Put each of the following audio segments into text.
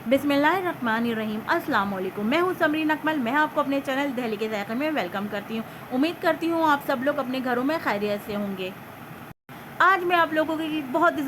बिस्मिल्लाहिर्रहमानिर्रहीम। अस्सलाम वालेकुम। मैं हूँ समरीन अकमल। मैं आपको अपने चैनल दहली के ज़ायक़े में वेलकम करती हूँ। उम्मीद करती हूँ आप सब लोग अपने घरों में खैरियत से होंगे। आज मैं आप लोगों के लिए बहुत ही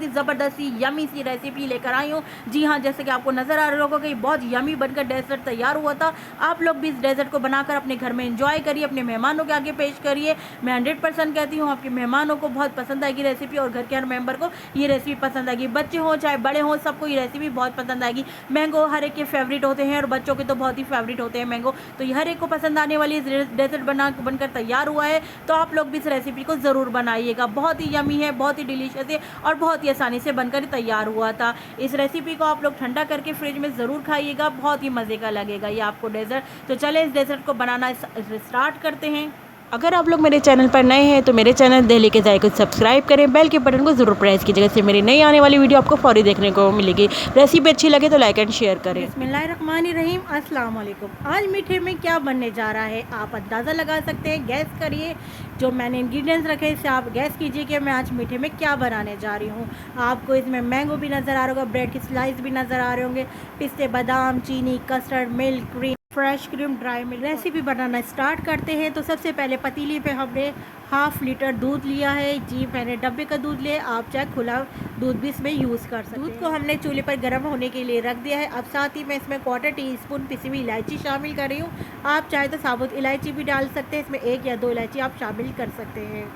ज़बरदस्ती यमी सी रेसिपी लेकर आई हूँ। जी हाँ, जैसे कि आपको नज़र आ रहा होगा कि बहुत यमी बनकर डेज़र्ट तैयार हुआ था। आप लोग भी इस डेज़र्ट को बनाकर अपने घर में एंजॉय करिए, अपने मेहमानों के आगे पेश करिए। मैं 100% कहती हूँ आपके मेहमानों को बहुत पसंद आएगी रेसिपी, और घर के हर मेंबर को ये रेसिपी पसंद आएगी। बच्चे हों चाहे बड़े हों, सबको ये रेसिपी बहुत पसंद आएगी। मैंगो हर एक के फेवरेट होते हैं और बच्चों के तो बहुत ही फेवरेट होते हैं मैंगो, तो ये हर एक को पसंद आने वाली डेज़र्ट बनकर तैयार हुआ है। तो आप लोग भी इस रेसिपी को ज़रूर बनाइएगा। बहुत ही यमी है, बहुत ही डिलीशियस है और बहुत ही आसानी से बनकर तैयार हुआ था। इस रेसिपी को आप लोग ठंडा करके फ्रिज में ज़रूर खाइएगा, बहुत ही मज़े का लगेगा ये आपको डेज़र्ट। तो चले इस डेज़र्ट को बनाना स्टार्ट करते हैं। अगर आप लोग मेरे चैनल पर नए हैं तो मेरे चैनल दहली के ज़ायक़े को सब्सक्राइब करें, बेल के बटन को ज़रूर प्रेस कीजिएगा, इससे मेरी नई आने वाली वीडियो आपको फौरी देखने को मिलेगी। रेसिपी अच्छी लगे तो लाइक एंड शेयर करें। बिस्मिल्लाहिर्रहमानिर्रहीम। अस्सलाम वालेकुम। आज मीठे में क्या बनने जा रहा है आप अंदाज़ा लगा सकते हैं, गैस करिए। जो मैंने इंग्रेडिएंट्स रखे इससे आप गैस कीजिए कि मैं आज मीठे में क्या बनाने जा रही हूँ। आपको इसमें मैंगो भी नज़र आ रहा होगा, ब्रेड की स्लाइस भी नज़र आ रहे होंगे, पिस्ते, बादाम, चीनी, custard, milk, cream, fresh cream, dry milk. Recipe बनाना स्टार्ट करते हैं। तो सबसे पहले पतीली पे हमने हाफ़ लीटर दूध लिया है। जी, मैंने डब्बे का दूध लिया, आप चाहे खुला दूध भी इसमें यूज़ कर सकते हैं। दूध को हमने चूल्हे पर गर्म होने के लिए रख दिया है। अब साथ ही मैं इसमें 1/4 टीस्पून पिसी हुई इलायची शामिल कर रही हूँ। आप चाहे तो साबुत इलायची भी डाल सकते हैं, इसमें 1 या 2 इलायची आप शामिल कर सकते हैं।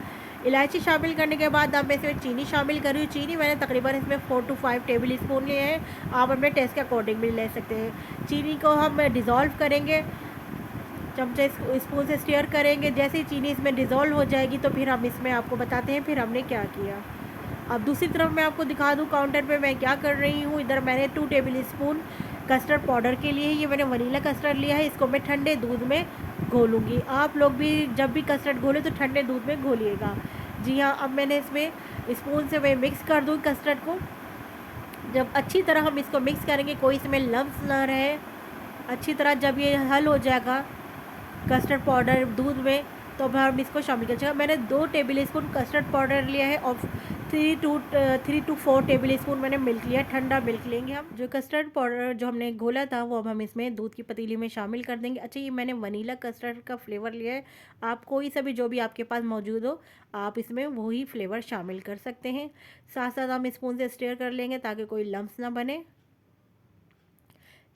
इलायची शामिल करने के बाद अब मैं इसमें चीनी शामिल कर रही हूँ। चीनी मैंने तकरीबन इसमें 4 to 5 टेबल स्पून लिए हैं, आप अपने टेस्ट के अकॉर्डिंग भी ले सकते हैं। चीनी को हम डिज़ोल्व करेंगे, चमचे स्पून से स्टीयर करेंगे। जैसे ही चीनी इसमें डिज़ोल्व हो जाएगी तो फिर हम इसमें आपको बताते हैं फिर हमने क्या किया। अब दूसरी तरफ मैं आपको दिखा दूँ काउंटर पे मैं क्या कर रही हूँ। इधर मैंने 2 टेबल स्पून कस्टर्ड पाउडर के लिए ये मैंने वनीला कस्टर्ड लिया है, इसको मैं ठंडे दूध में घोलूँगी। आप लोग भी जब भी कस्टर्ड घोले तो ठंडे दूध में घोलिएगा। जी हाँ, अब मैंने इसमें स्पून से मैं मिक्स कर दूँ कस्टर्ड को। जब अच्छी तरह हम इसको मिक्स करेंगे, कोई इसमें लम्स ना रहे, अच्छी तरह जब ये हल हो जाएगा कस्टर्ड पाउडर दूध में, तो अब हम इसको शामिल कर सकते। मैंने 2 टेबल स्पून कस्टर्ड पाउडर लिया है और 3 to 4 टेबल स्पून मैंने मिल्क लिया, ठंडा मिल्क लेंगे हम। जो कस्टर्ड पाउडर जो हमने घोला था वो अब हम इसमें दूध की पतीली में शामिल कर देंगे। अच्छा, ये मैंने वनीला कस्टर्ड का फ्लेवर लिया है, आप कोई सा भी जो भी आपके पास मौजूद हो आप इसमें वही फ्लेवर शामिल कर सकते हैं। साथ साथ हम स्पून से स्टीयर कर लेंगे ताकि कोई लम्स ना बने।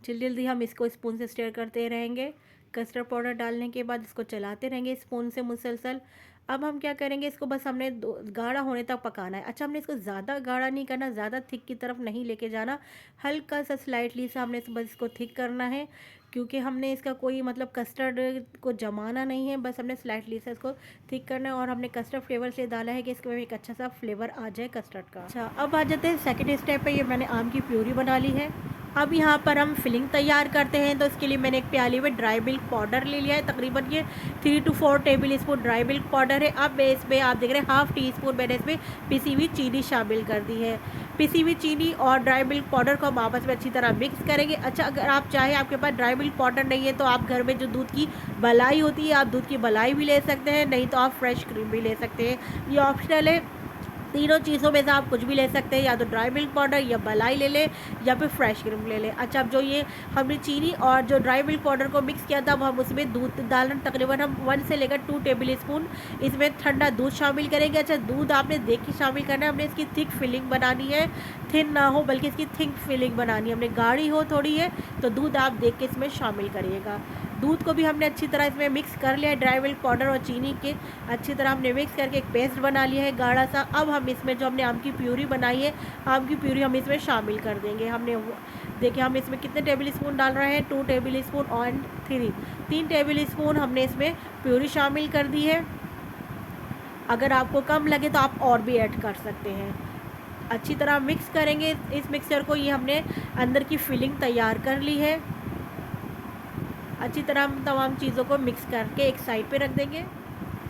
जल्दी हम इसको स्पून से स्टीयर करते रहेंगे। कस्टर्ड पाउडर डालने के बाद इसको चलाते रहेंगे स्पून से मुसलसल। अब हम क्या करेंगे, इसको बस हमने गाढ़ा होने तक पकाना है। अच्छा, हमने इसको ज़्यादा गाढ़ा नहीं करना, ज़्यादा थिक की तरफ नहीं लेके जाना, हल्का सा स्लाइटली सा हमने बस इसको थिक करना है, क्योंकि हमने इसका कोई मतलब कस्टर्ड को जमाना नहीं है, बस हमने स्लाइटली से इसको थिक करना है। और हमने कस्टर्ड फ्लेवर से डाला है कि इसके में एक अच्छा सा फ्लेवर आ जाए कस्टर्ड का। अच्छा, अब आ जाते हैं सेकेंड स्टेप पे। ये मैंने आम की प्यूरी बना ली है। अब यहाँ पर हम फिलिंग तैयार करते हैं। तो इसके लिए मैंने एक प्याली में ड्राई मिल्क पाउडर ले लिया है, तकरीबन ये 3 to 4 table spoon dry milk powder है। अब मैं इसमें आप देख रहे हैं हाफ़ टी स्पून मैंने इसमें पिसी हुई चीनी शामिल कर दी है। पिसी हुई चीनी और ड्राई मिल्क पाउडर को हम आपस में अच्छी तरह मिक्स करेंगे। अच्छा, अगर आप चाहें आपके पास ड्राई मिल्क पाउडर नहीं है तो आप घर में जो दूध की मलाई होती है आप दूध की मलाई भी ले सकते हैं, नहीं तो आप फ्रेश क्रीम भी ले सकते हैं, ये ऑप्शनल है। तीनों चीज़ों में से आप कुछ भी ले सकते हैं, या तो ड्राई मिल्क पाउडर या मलाई ले लें या फिर फ्रेश क्रीम ले लें। अच्छा, अब जो ये हमने चीनी और जो ड्राई मिल्क पाउडर को मिक्स किया था अब हम उसमें दूध डालना, तकरीबन हम 1 से लेकर 2 टेबल स्पून इसमें ठंडा दूध शामिल करेंगे। अच्छा, दूध आपने देख के शामिल करना है, हमने इसकी थिक फिलिंग बनानी है, थिन ना हो बल्कि इसकी थिक फिलिंग बनानी है। हमने गाढ़ी हो थोड़ी है तो दूध आप देख के इसमें शामिल करिएगा। दूध को भी हमने अच्छी तरह इसमें मिक्स कर लिया है, ड्राई मिल्क पाउडर और चीनी के अच्छी तरह हमने मिक्स करके एक पेस्ट बना लिया है गाढ़ा सा। अब हम इसमें जो हमने आम की प्यूरी बनाई है, आम की प्यूरी हम इसमें शामिल कर देंगे। हमने देखिए हम इसमें कितने टेबल स्पून डाल रहे हैं, 2 टेबल स्पून और 3 टेबल स्पून हमने इसमें प्यूरी शामिल कर दी है। अगर आपको कम लगे तो आप और भी ऐड कर सकते हैं। अच्छी तरह मिक्स करेंगे इस मिक्सचर को। ये हमने अंदर की फिलिंग तैयार कर ली है। अच्छी तरह हम तमाम चीज़ों को मिक्स करके एक साइड पे रख देंगे।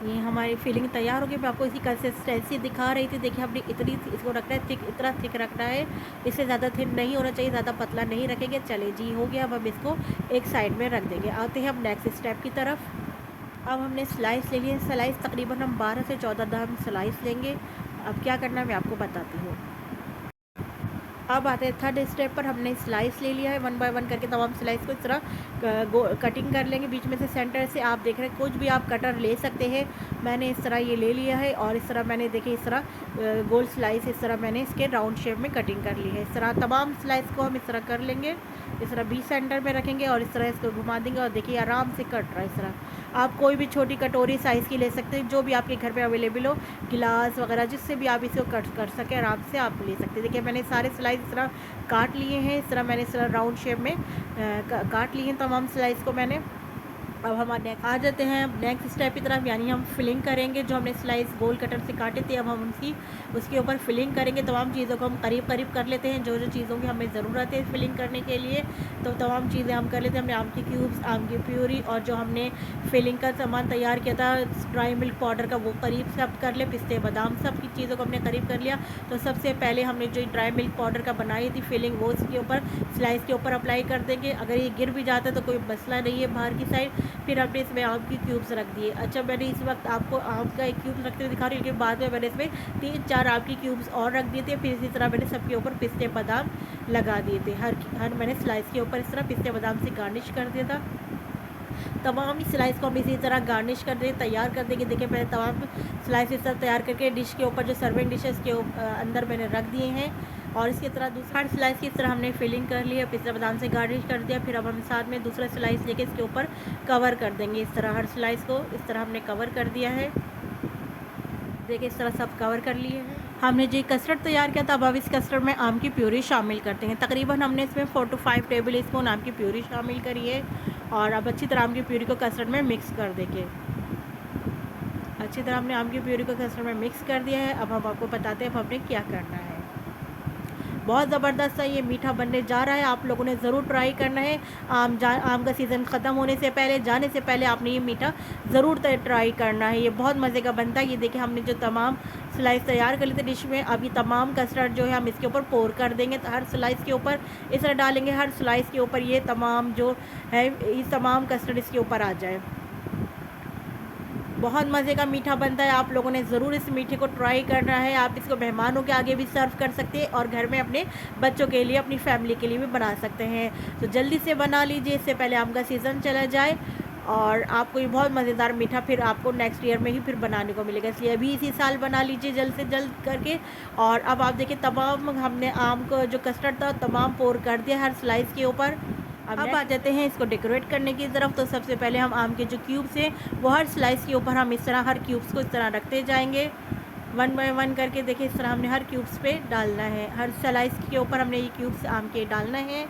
ये हमारी फिलिंग तैयार हो गई। मैं आपको इसकी कंसिस्टेंसी दिखा रही थी। देखिए हमने इतनी इसको रखना है थिक, इतना थिक रखना है, इससे ज़्यादा थिन नहीं होना चाहिए, ज़्यादा पतला नहीं रखेंगे। चले जी, हो गया। अब हम इसको एक साइड में रख देंगे। आते हैं हम नेक्स्ट स्टेप की तरफ। अब हमने स्लाइस ले लिए, स्लाइस तकरीबन हम 12 से 14 दाम स्लाइस लेंगे। अब क्या करना है मैं आपको बताती हूँ। अब आते हैं थर्ड स्टेप पर। हमने स्लाइस ले लिया है, 1 बाय 1 करके तमाम स्लाइस को इस तरह कटिंग कर लेंगे बीच में से, सेंटर से। आप देख रहे हैं कुछ भी आप कटर ले सकते हैं। मैंने इस तरह ये ले लिया है और इस तरह मैंने देखिए इस तरह गोल स्लाइस इस तरह मैंने इसके राउंड शेप में कटिंग कर ली है। इस तरह तमाम स्लाइस को हम इस तरह कर लेंगे। इस तरह बीच सेंटर में रखेंगे और इस तरह इसको घुमा देंगे और देखिए आराम से कट रहा है। इस तरह आप कोई भी छोटी कटोरी साइज़ की ले सकते हैं, जो भी आपके घर पे अवेलेबल हो, गिलास वगैरह जिससे भी आप इसको कट कर सकें आराम से आप ले सकते हैं। देखिए मैंने सारे स्लाइस इस तरह काट लिए हैं। इस तरह मैंने इस तरह राउंड शेप में काट लिए हैं तमाम स्लाइस को मैंने। अब हम आ जाते हैं नेक्स्ट स्टेप की तरफ, यानी हम फिलिंग करेंगे। जो हमने स्लाइस गोल कटर से काटे थे अब हम उसके ऊपर फिलिंग करेंगे। तमाम चीज़ों को हम करीब करीब कर लेते हैं, जो जो चीज़ों की हमें ज़रूरत है फिलिंग करने के लिए, तो तमाम चीज़ें हम कर लेते हैं। हमने आम की क्यूब्स, आम की प्यूरी और जो हमने फिलिंग का सामान तैयार किया था ड्राई मिल्क पाउडर का, वो करीब सब कर ले, पिस्ते बादाम सब की चीज़ों को हमने करीब कर लिया। तो सबसे पहले हमने जो ड्राई मिल्क पाउडर का बनाई थी फिलिंग, वो इसके ऊपर स्लाइस के ऊपर अप्लाई कर देंगे। अगर ये गिर भी जाता है तो कोई मसला नहीं है बाहर की साइड। फिर हमने इसमें आम की क्यूब्स रख दिए। अच्छा, मैंने इस वक्त आपको आम का एक क्यूब रखते हुए दिखा रही हूँ, लेकिन बाद में मैंने इसमें 3-4 आम की क्यूब्स और रख दिए थे। फिर इसी तरह मैंने सबके ऊपर पिस्ते बादाम लगा दिए थे। हर मैंने स्लाइस के ऊपर इस तरह पिस्ते बादाम से गार्निश कर दिया था। तमाम स्लाइस को हम इसी तरह गार्निश कर दें, तैयार कर देंगे। देखिए मैंने तमाम स्लाइस इस तरह तैयार करके डिश के ऊपर, जो सर्विंग डिशेस के अंदर मैंने रख दिए हैं। और इसकी तरह दूसरा हर स्लाइस की इस तरह हमने फिलिंग कर ली है, पिस्ता बादाम से गार्निश कर दिया। फिर अब हम साथ में दूसरा स्लाइस लेके इसके ऊपर कवर कर देंगे। इस तरह हर स्लाइस को इस तरह हमने कवर कर दिया है। देखिए इस तरह सब कवर कर लिए हैं। हमने जो कस्टर्ड तैयार किया था, अब इस कस्टर्ड में आम की प्यूरी शामिल करते हैं। तकरीबन हमने इसमें 4 to 5 टेबल स्पून आम की प्यूरी शामिल करी है। और अब अच्छी तरह आम की प्यूरी को कस्टर्ड में मिक्स कर देंगे। अच्छी तरह हमने आम की प्यूरी को कस्टर्ड में मिक्स कर दिया है। अब हम आपको बताते हैं अब हमने क्या करना है। बहुत ज़बरदस्त सा ये मीठा बनने जा रहा है, आप लोगों ने ज़रूर ट्राई करना है। आम का सीज़न ख़त्म होने से पहले, जाने से पहले आपने ये मीठा ज़रूर ट्राई करना है। ये बहुत मज़े का बनता है। ये देखिए हमने जो तमाम स्लाइस तैयार कर ली थी डिश में, अब ये तमाम कस्टर्ड जो है हम इसके ऊपर पोर कर देंगे। तो हर स्लाइस के ऊपर इस तरह डालेंगे, हर स्लाइस के ऊपर ये तमाम जो है ये तमाम कस्टर्ड इसके ऊपर आ जाए। बहुत मज़े का मीठा बनता है, आप लोगों ने ज़रूर इस मीठे को ट्राई करना है। आप इसको मेहमानों के आगे भी सर्व कर सकते हैं और घर में अपने बच्चों के लिए, अपनी फैमिली के लिए भी बना सकते हैं। तो जल्दी से बना लीजिए, इससे पहले आम का सीज़न चला जाए। और आपको ये बहुत मज़ेदार मीठा फिर आपको नेक्स्ट ईयर में ही फिर बनाने को मिलेगा, इसलिए अभी इसी साल बना लीजिए जल्द से जल्द करके। और अब आप देखिए तमाम हमने आम को जो कस्टर्ड था तमाम पोर कर दिया हर स्लाइस के ऊपर। अब आ जाते हैं इसको डेकोरेट करने की तरफ। तो सबसे पहले हम आम के जो क्यूब्स हैं वो हर स्लाइस के ऊपर हम इस तरह हर क्यूब्स को इस तरह रखते जाएंगे 1 बाय 1 करके। देखिए इस तरह हमने हर क्यूब्स पे डालना है, हर स्लाइस के ऊपर हमने ये क्यूब्स आम के डालना है।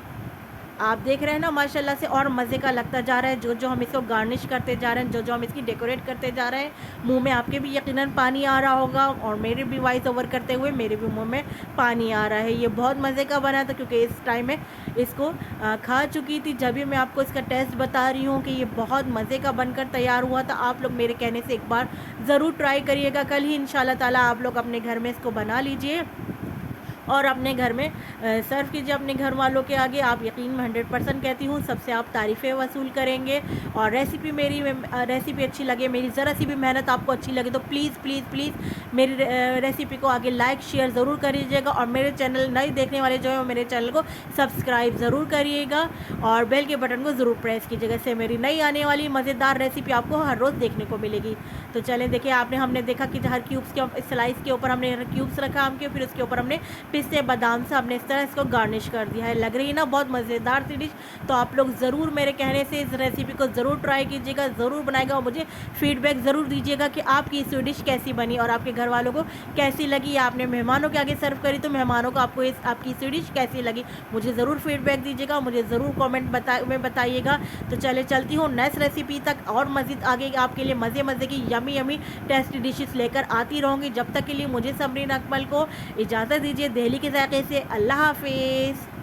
आप देख रहे हैं ना माशाल्लाह से और मज़े का लगता जा रहा है। जो जो हम इसको गार्निश करते जा रहे हैं, जो जो हम इसकी डेकोरेट करते जा रहे हैं, मुंह में आपके भी यकीनन पानी आ रहा होगा और मेरे भी वॉइस ओवर करते हुए मेरे भी मुंह में पानी आ रहा है। ये बहुत मज़े का बना था क्योंकि इस टाइम में इसको खा चुकी थी, जब भी मैं आपको इसका टेस्ट बता रही हूँ कि ये बहुत मज़े का बनकर तैयार हुआ था। आप लोग मेरे कहने से एक बार ज़रूर ट्राई करिएगा। कल ही इंशाल्लाह ताला आप लोग अपने घर में इसको बना लीजिए और अपने घर में सर्व कीजिए अपने घर वालों के आगे। आप यकीन में 100% कहती हूँ सबसे आप तारीफ़ें वसूल करेंगे। और रेसिपी अच्छी लगे, मेरी ज़रा सी भी मेहनत आपको अच्छी लगे तो प्लीज़ प्लीज़ प्लीज़ मेरी रेसिपी को आगे लाइक शेयर ज़रूर करिएगा। और मेरे चैनल नए देखने वाले जो है मेरे चैनल को सब्सक्राइब ज़रूर करिएगा और बेल के बटन को ज़रूर प्रेस कीजिएगा। इससे मेरी नई आने वाली मज़ेदार रेसिपी आपको हर रोज़ देखने को मिलेगी। तो चलें देखिए हमने देखा कि हर क्यूब्स के स्लाइस के ऊपर हमने क्यूब्स रखा आम के, फिर उसके ऊपर हमने पिस्ते बादाम से हमने इस तरह इसको गार्निश कर दिया है। लग रही है ना बहुत मज़ेदार सी डिश। तो आप लोग ज़रूर मेरे कहने से इस रेसिपी को ज़रूर ट्राई कीजिएगा, ज़रूर बनाएगा और मुझे फीडबैक ज़रूर दीजिएगा कि आपकी इस डिश कैसी बनी और आपके घर वालों को कैसी लगी। आपने मेहमानों के आगे सर्व करी तो मेहमानों को आपकी इस डिश कैसी लगी मुझे ज़रूर फीडबैक दीजिएगा, मुझे ज़रूर कॉमेंट में बताइएगा। तो चलती हूँ नेक्स्ट रेसिपी तक और मज़ीद आगे आपके लिए मज़े की यमी टेस्टी डिशेस लेकर आती रहूँगी। जब तक के लिए मुझे समरीन अकमल को इजाज़त दीजिए। दिल्ली के ज़ायक़े से अल्लाह हाफ़िज़।